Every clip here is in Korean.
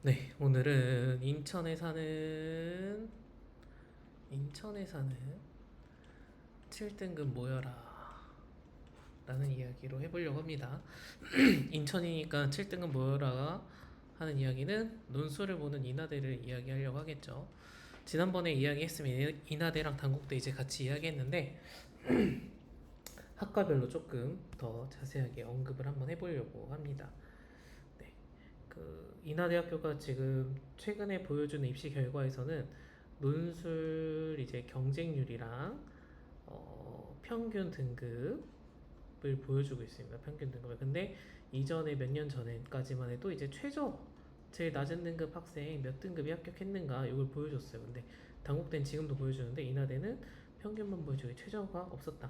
네, 오늘은 인천에 사는 7등급 모여라 라는 이야기로 해보려고 합니다. 인천이니까 7등급 모여라 하는 이야기는 논술을 보는 인하대를 이야기하려고 하겠죠. 지난번에 이야기했으면 인하대랑 단국대 이제 같이 이야기했는데 학과별로 조금 더 자세하게 언급을 한번 해보려고 합니다. 네, 그 인하대학교가 지금 최근에 보여주는 입시 결과에서는 논술 이제 경쟁률이랑 평균 등급을 보여주고 있습니다. 평균 등급을. 근데 이전에 몇 년 전에까지만 해도 이제 제일 낮은 등급 학생 몇 등급이 합격했는가 이걸 보여줬어요. 근데 당국대는 지금도 보여주는데 인하대는 평균만 보여주고 최저가 없었다.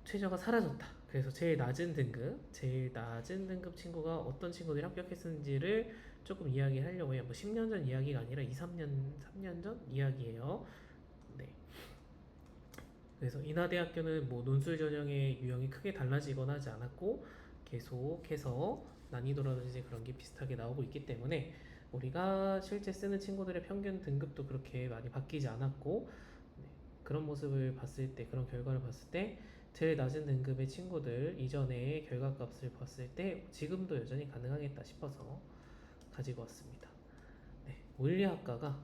최저가 사라졌다. 그래서 제일 낮은 등급 친구가 어떤 친구들이 합격했는지를 조금 이야기하려고 해요. 뭐 10년 전 이야기가 아니라 3년 전 이야기예요. 네. 그래서 인하대학교는 뭐 논술 전형의 유형이 크게 달라지거나 하지 않았고 계속해서 난이도라든지 그런 게 비슷하게 나오고 있기 때문에 우리가 실제 쓰는 친구들의 평균 등급도 그렇게 많이 바뀌지 않았고 네, 그런 모습을 봤을 때 그런 결과를 봤을 때 제일 낮은 등급의 친구들 이전의 결과값을 봤을 때 지금도 여전히 가능하겠다 싶어서 가지고 왔습니다. 네, 물리학과가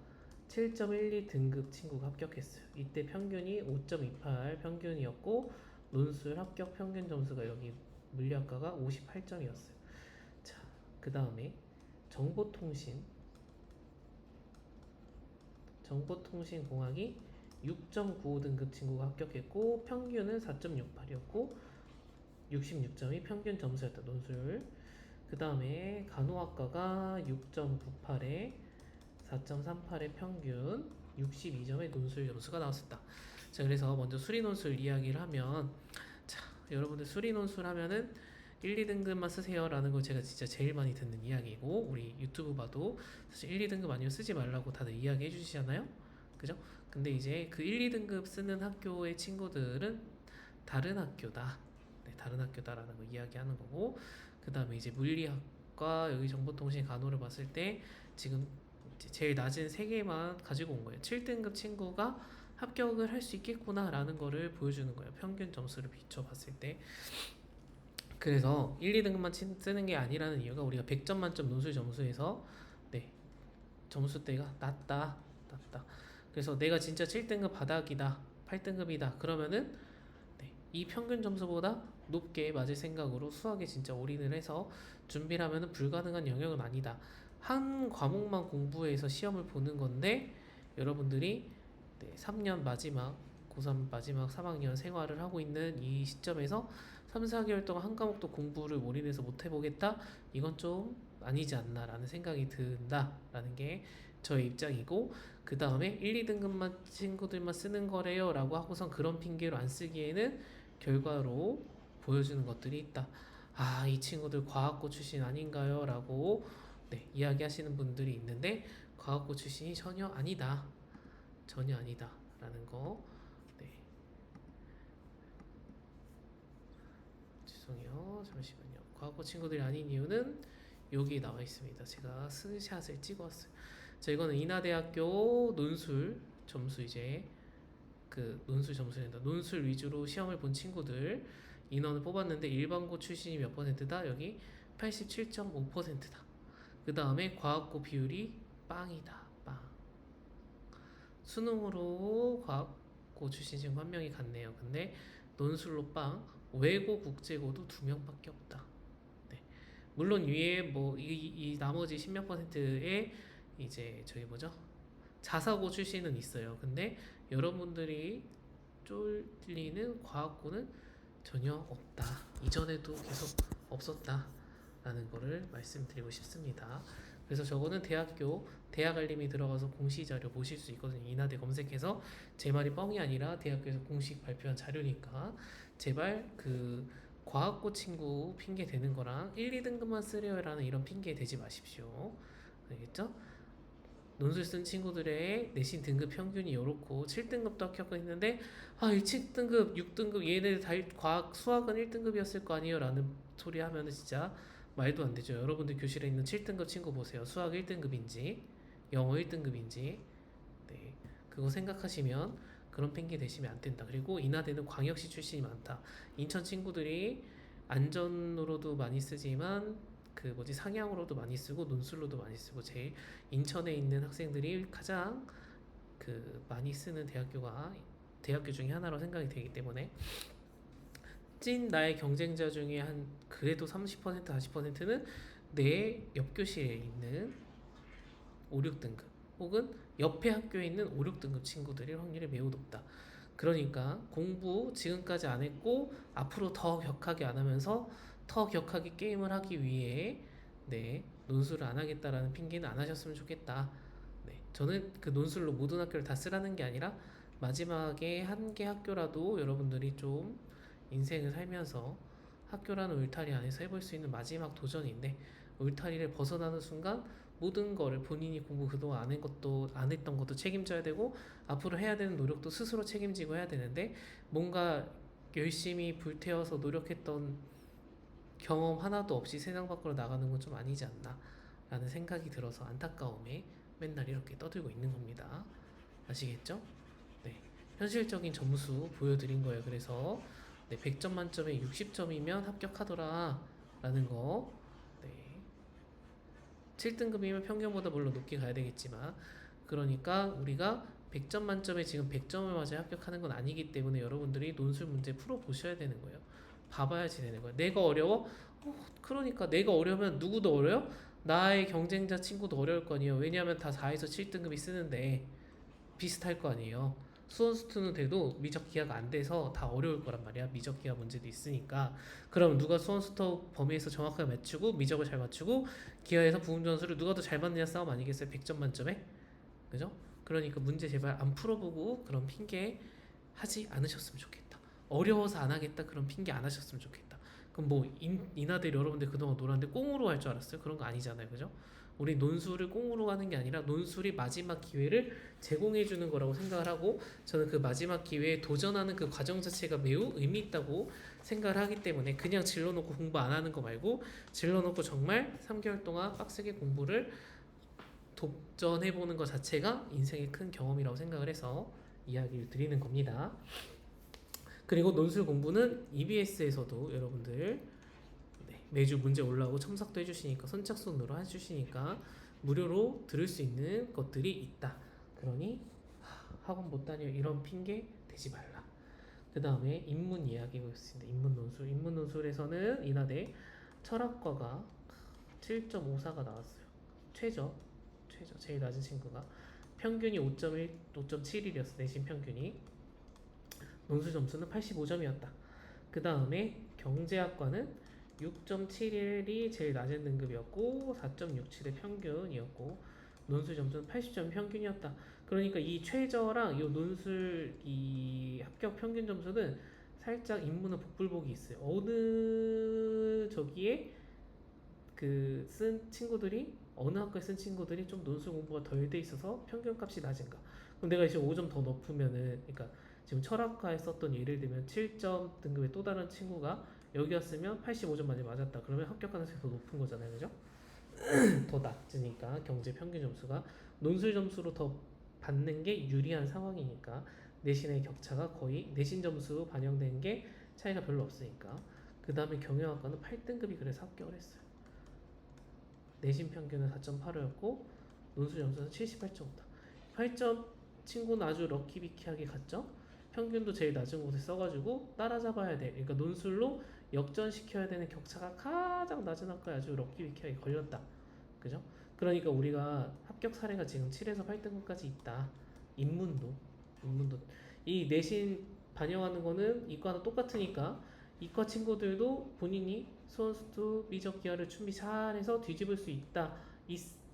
7.12 등급 친구가 합격했어요. 이때 평균이 5.28 평균이었고 논술 합격 평균 점수가 여기 물리학과가 58점이었어요. 자, 그 다음에 정보통신 정보통신공학이 6.95 등급 친구가 합격했고 평균은 4.68이었고 66점이 평균 점수였다. 논술. 그 다음에 간호학과가 6.98에 4.38의 평균 62점의 논술 점수가 나왔었다. 자, 그래서 먼저 수리논술 이야기를 하면 자, 여러분들 수리논술 하면은 1, 2등급만 쓰세요라는 거 제가 진짜 제일 많이 듣는 이야기고 우리 유튜브 봐도 사실 1, 2등급 아니면 쓰지 말라고 다들 이야기해 주시잖아요. 그죠? 근데 이제 그 1, 2등급 쓰는 학교의 친구들은 다른 학교다. 네, 다른 학교다라는 거 이야기하는 거고 그 다음에 이제 물리학과 여기 정보통신 간호를 봤을 때 지금 제일 낮은 세 개만 가지고 온 거예요. 7등급 친구가 합격을 할 수 있겠구나라는 거를 보여주는 거예요. 평균 점수를 비춰봤을 때. 그래서 1, 2등급만 쓰는 게 아니라는 이유가 우리가 100점 만점 논술 점수에서 네, 점수대가 낮다. 그래서 내가 진짜 7등급 바닥이다, 8등급이다. 그러면은 네, 이 평균 점수보다 높게 맞을 생각으로 수학에 진짜 올인을 해서 준비를 하면 불가능한 영역은 아니다. 한 과목만 공부해서 시험을 보는 건데 여러분들이 네, 3년 마지막 고3 마지막 3학년 생활을 하고 있는 이 시점에서 3, 4개월 동안 한 과목도 공부를 올인해서 못 해보겠다? 이건 좀 아니지 않나라는 생각이 든다라는 게 저의 입장이고 그 다음에 1, 2등급만 친구들만 쓰는 거래요 라고 하고선 그런 핑계로 안 쓰기에는 결과로 보여주는 것들이 있다. 아, 이 친구들 과학고 출신 아닌가요? 라고 네, 이야기하시는 분들이 있는데 과학고 출신이 전혀 아니다 라는 거 네, 죄송해요. 잠시만요. 과학고 친구들이 아닌 이유는 여기 나와 있습니다. 제가 스샷을 찍었어요. 자, 이거는 인하대학교 논술 점수 이제 그 논술 점수입니다. 논술 위주로 시험을 본 친구들 인원을 뽑았는데 일반고 출신이 몇 퍼센트다? 여기 87.5%다. 그 다음에 과학고 비율이 빵이다. 빵. 수능으로 과학고 출신 친구 한 명이 갔네요. 근데 논술로 빵, 외고 국제고도 두 명밖에 없다. 네. 물론 위에 뭐 이 나머지 10몇 퍼센트의 이제 저기 뭐죠? 자사고 출신은 있어요. 근데 여러분들이 쫄리는 과학고는 전혀 없다. 이전에도 계속 없었다. 라는 거를 말씀드리고 싶습니다. 그래서 저거는 대학 알림이 들어가서 공시 자료 보실 수 있거든요. 인하대 검색해서 제 말이 뻥이 아니라 대학교에서 공식 발표한 자료니까 제발 그 과학고 친구 핑계 대는 거랑 1, 2등급만 쓰려라는 이런 핑계 대지 마십시오. 알겠죠? 논술 쓴 친구들의 내신 등급 평균이 요렇고 7등급도 합격했는데 이 7등급, 6등급 얘네들 다 과학 수학은 1등급이었을 거 아니에요 라는 소리 하면은 진짜 말도 안 되죠. 여러분들 교실에 있는 7등급 친구 보세요. 수학 1등급인지 영어 1등급인지 네, 그거 생각하시면 그런 핑계 대시면 안 된다. 그리고 인하대는 광역시 출신이 많다. 인천 친구들이 안전으로도 많이 쓰지만 그 뭐지 상향으로도 많이 쓰고 논술로도 많이 쓰고 제일 인천에 있는 학생들이 가장 그 많이 쓰는 대학교 중에 하나로 생각이 되기 때문에 찐 나의 경쟁자 중에 한 그래도 30% 40%는 내 옆 교실에 있는 5, 6등급 혹은 옆에 학교에 있는 5, 6등급 친구들일 확률이 매우 높다. 그러니까 공부 지금까지 안 했고 앞으로 더 격하게 안 하면서 더 격하게 게임을 하기 위해 네, 논술을 안 하겠다라는 핑계는 안 하셨으면 좋겠다. 네, 저는 그 논술로 모든 학교를 다 쓰라는 게 아니라 마지막에 한 개 학교라도 여러분들이 좀 인생을 살면서 학교라는 울타리 안에서 해볼 수 있는 마지막 도전인데 울타리를 벗어나는 순간 모든 거를 본인이 공부 그동안 안 했던 것도 책임져야 되고 앞으로 해야 되는 노력도 스스로 책임지고 해야 되는데 뭔가 열심히 불태워서 노력했던 경험 하나도 없이 세상 밖으로 나가는 건 좀 아니지 않나 라는 생각이 들어서 안타까움에 맨날 이렇게 떠들고 있는 겁니다. 아시겠죠? 네, 현실적인 점수 보여드린 거예요. 그래서 네, 100점 만점에 60점이면 합격하더라 라는 거. 네, 7등급이면 평균보다 물론 높게 가야 되겠지만 그러니까 우리가 100점 만점에 지금 100점을 맞아 합격하는 건 아니기 때문에 여러분들이 논술 문제 풀어보셔야 되는 거예요. 봐봐야지 되는 거예요. 내가 어려워? 그러니까 내가 어려우면 누구도 어려요? 나의 경쟁자 친구도 어려울 거 아니에요. 왜냐하면 다 4에서 7등급이 쓰는데 비슷할 거 아니에요. 수원수투는 돼도 미적 기하가 안 돼서 다 어려울 거란 말이야. 미적 기하 문제도 있으니까. 그럼 누가 수원수투 범위에서 정확하게 맞추고 미적을 잘 맞추고 기하에서 부분 점수를 누가 더 잘 맞느냐 싸움 아니겠어요? 100점 만점에. 그죠? 그러니까 문제 제발 안 풀어보고 그런 핑계 하지 않으셨으면 좋겠다. 어려워서 안 하겠다 그런 핑계 안 하셨으면 좋겠다. 그럼 뭐 인하들 여러분들 그동안 놀았는데 꽁으로 할 줄 알았어요? 그런 거 아니잖아요. 그죠? 우리 논술을 꽁으로 하는 게 아니라 논술이 마지막 기회를 제공해 주는 거라고 생각을 하고 저는 그 마지막 기회에 도전하는 그 과정 자체가 매우 의미 있다고 생각을 하기 때문에 그냥 질러놓고 공부 안 하는 거 말고 질러놓고 정말 3개월 동안 빡세게 공부를 도전해보는 것 자체가 인생의 큰 경험이라고 생각을 해서 이야기를 드리는 겁니다. 그리고 논술 공부는 EBS에서도 여러분들 네, 매주 문제 올라오고 첨삭도 해주시니까 선착순으로 해주시니까 무료로 들을 수 있는 것들이 있다. 그러니 학원 못 다녀 이런 핑계 대지 말라. 그 다음에 인문 이야기 보겠습니다. 인문 논술. 인문 논술에서는 인하대 철학과가 7.54가 나왔어요. 최저 제일 낮은 친구가 평균이 5.1, 5.71이었어. 내신 평균이. 논술 점수는 85점이었다. 그 다음에 경제학과는 6.71이 제일 낮은 등급이었고 4.67의 평균이었고 논술 점수는 80점 평균이었다. 그러니까 이 최저랑 이 논술 이 합격 평균 점수는 살짝 인문은 복불복이 있어요. 어느 저기에 그 쓴 친구들이 어느 학교에 쓴 친구들이 좀 논술 공부가 덜 돼 있어서 평균값이 낮은가? 그럼 내가 이제 5점 더 높으면은 그러니까 지금 철학과에 썼던 예를 들면 7점 등급의 또 다른 친구가 여기 왔으면 85점 만에 맞았다. 그러면 합격 가능성이 더 높은 거잖아요. 그죠? 더 낮으니까 경제 평균 점수가 논술 점수로 더 받는 게 유리한 상황이니까 내신의 격차가 거의 내신 점수 반영된 게 차이가 별로 없으니까 그 다음에 경영학과는 8등급이 그래서 합격을 했어요. 내신 평균은 4.85였고 논술 점수는 78.5다. 8점 친구는 아주 럭키비키하게 갔죠. 평균도 제일 낮은 곳에 써가지고 따라잡아야 돼. 그러니까 논술로 역전시켜야 되는 격차가 가장 낮은 학과에 아주 럭키비키하게 걸렸다. 그죠? 그러니까 우리가 합격 사례가 지금 7에서 8등급까지 있다. 인문도 이 내신 반영하는 거는 이과는 똑같으니까 이과 친구들도 본인이 수원수투 미적 기하를 준비 잘해서 뒤집을 수 있다.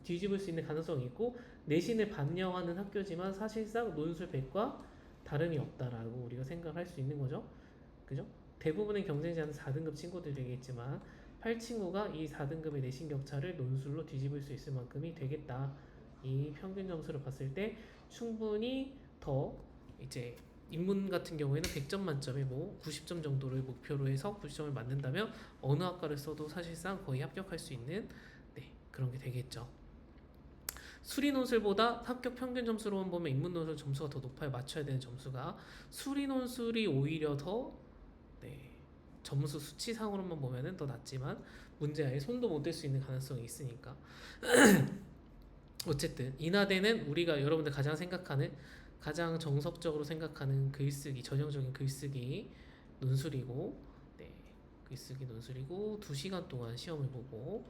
뒤집을 수 있는 가능성이 있고 내신을 반영하는 학교지만 사실상 논술 100과 다름이 없다라고 우리가 생각을 할 수 있는 거죠. 그죠? 대부분의 경쟁자는 4등급 친구들 되겠지만 8친구가 이 4등급의 내신 격차를 논술로 뒤집을 수 있을 만큼이 되겠다. 이 평균 점수를 봤을 때 충분히 더 이제 인문 같은 경우에는 100점 만점에 뭐 90점 정도를 목표로 해서 90점을 맞는다면 어느 학과를 써도 사실상 거의 합격할 수 있는 네, 그런 게 되겠죠. 수리 논술보다 합격 평균 점수로만 보면 인문 논술 점수가 더 높아요. 맞춰야 되는 점수가. 수리 논술이 오히려 더 네, 점수 수치상으로만 보면은 더 낮지만 문제 아예 손도 못 댈 수 있는 가능성이 있으니까. 어쨌든 인하대는 우리가 여러분들 가장 정석적으로 생각하는 글쓰기, 전형적인 글쓰기 논술이고, 네, 글쓰기 논술이고 2시간 동안 시험을 보고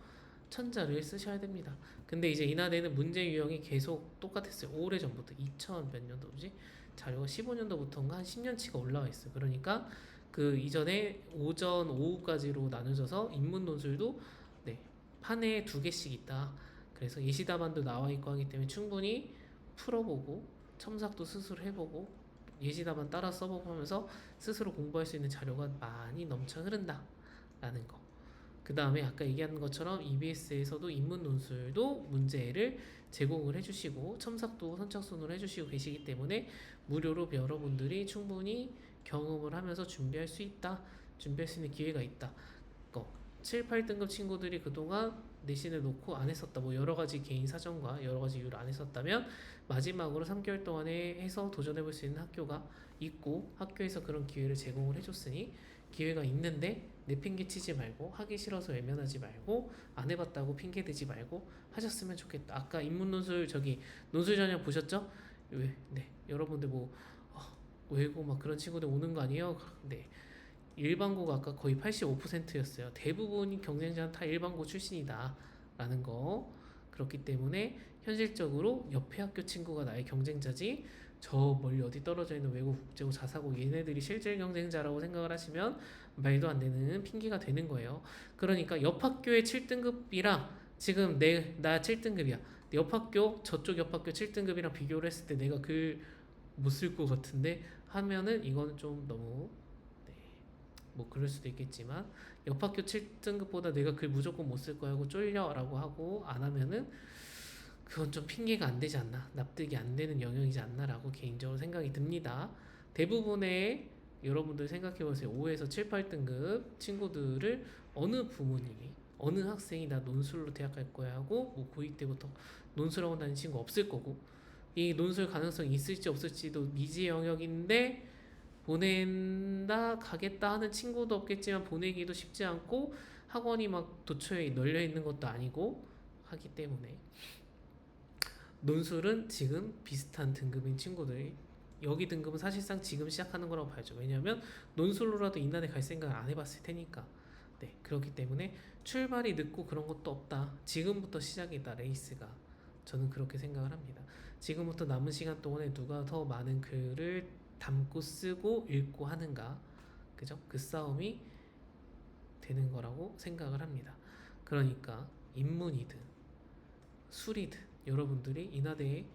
천자를 쓰셔야 됩니다. 근데 이제 인하대는 문제 유형이 계속 똑같았어요. 오래전부터 2000 몇 년도지? 자료가 15년도부터인가 한 10년치가 올라와 있어요. 그러니까 그 이전에 오전, 오후까지로 나눠져서 인문 논술도 네, 판에 2개씩 있다. 그래서 예시 답안도 나와 있고 하기 때문에 충분히 풀어보고 첨삭도 스스로 해보고 예시 답안 따라 써보고 하면서 스스로 공부할 수 있는 자료가 많이 넘쳐 흐른다라는 거. 그 다음에 아까 얘기한 것처럼 EBS에서도 인문 논술도 문제를 제공을 해주시고 첨삭도 선착순으로 해주시고 계시기 때문에 무료로 여러분들이 충분히 경험을 하면서 준비할 수 있다. 준비할 수 있는 기회가 있다. 7, 8등급 친구들이 그동안 내신을 놓고 안 했었다. 뭐 여러 가지 개인 사정과 여러 가지 이유로 안 했었다면 마지막으로 3개월 동안에 해서 도전해 볼 수 있는 학교가 있고 학교에서 그런 기회를 제공을 해줬으니 기회가 있는데 내 핑계 치지 말고 하기 싫어서 외면하지 말고 안 해봤다고 핑계 대지 말고 하셨으면 좋겠다. 아까 인문논술 저기 논술 전형 보셨죠? 네, 여러분들 뭐 외고 막 그런 친구들 오는 거 아니에요? 네. 일반고가 아까 거의 85%였어요. 대부분 경쟁자는 다 일반고 출신이다 라는 거. 그렇기 때문에 현실적으로 옆에 학교 친구가 나의 경쟁자지 저 멀리 어디 떨어져 있는 외고 국제고 자사고 얘네들이 실질 경쟁자라고 생각을 하시면 말도 안 되는 핑계가 되는 거예요. 그러니까 옆 학교의 7등급이랑 지금 나 7등급이야. 옆 학교 저쪽 옆 학교 7등급이랑 비교를 했을 때 내가 글 못 쓸 것 같은데 하면은 이거는 좀 너무 뭐 그럴 수도 있겠지만 옆 학교 7등급보다 내가 글 무조건 못 쓸 거야 하고 쫄려라고 하고 안 하면은 그건 좀 핑계가 안 되지 않나, 납득이 안 되는 영역이지 않나라고 개인적으로 생각이 듭니다. 대부분의 여러분들 생각해 보세요. 5에서 7, 8등급 친구들을 어느 부모님이 어느 학생이 나 논술로 대학 갈 거야 하고 뭐 고2 때부터 논술학원 다니는 친구 없을 거고 이 논술 가능성이 있을지 없을지도 미지의 영역인데 보낸다 가겠다 하는 친구도 없겠지만 보내기도 쉽지 않고 학원이 막 도처에 널려 있는 것도 아니고 하기 때문에 논술은 지금 비슷한 등급인 친구들이 여기 등급은 사실상 지금 시작하는 거라고 봐야죠. 왜냐하면 논술로라도 인하대 갈 생각을 안 해봤을 테니까. 네, 그렇기 때문에 출발이 늦고 그런 것도 없다. 지금부터 시작이다 레이스가. 저는 그렇게 생각을 합니다. 지금부터 남은 시간 동안에 누가 더 많은 글을 담고 쓰고 읽고 하는가, 그죠? 그 싸움이 되는 거라고 생각을 합니다. 그러니까 인문이든 수리든 여러분들이 인하대의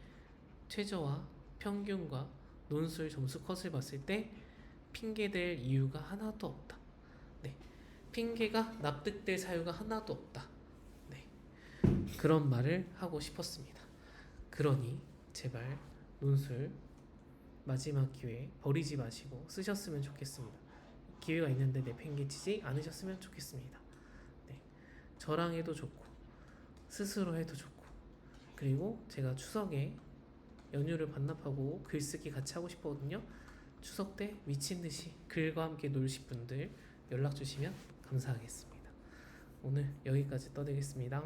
최저와 평균과 논술 점수 컷을 봤을 때 핑계댈 이유가 하나도 없다. 네, 핑계가 납득될 사유가 하나도 없다. 네, 그런 말을 하고 싶었습니다. 그러니 제발 논술 마지막 기회 버리지 마시고 쓰셨으면 좋겠습니다. 기회가 있는데 내팽개치지 않으셨으면 좋겠습니다. 네, 저랑 해도 좋고 스스로 해도 좋고 그리고 제가 추석에 연휴를 반납하고 글쓰기 같이 하고 싶거든요. 추석 때 미친듯이 글과 함께 놀실 분들 연락 주시면 감사하겠습니다. 오늘 여기까지 떠들겠습니다.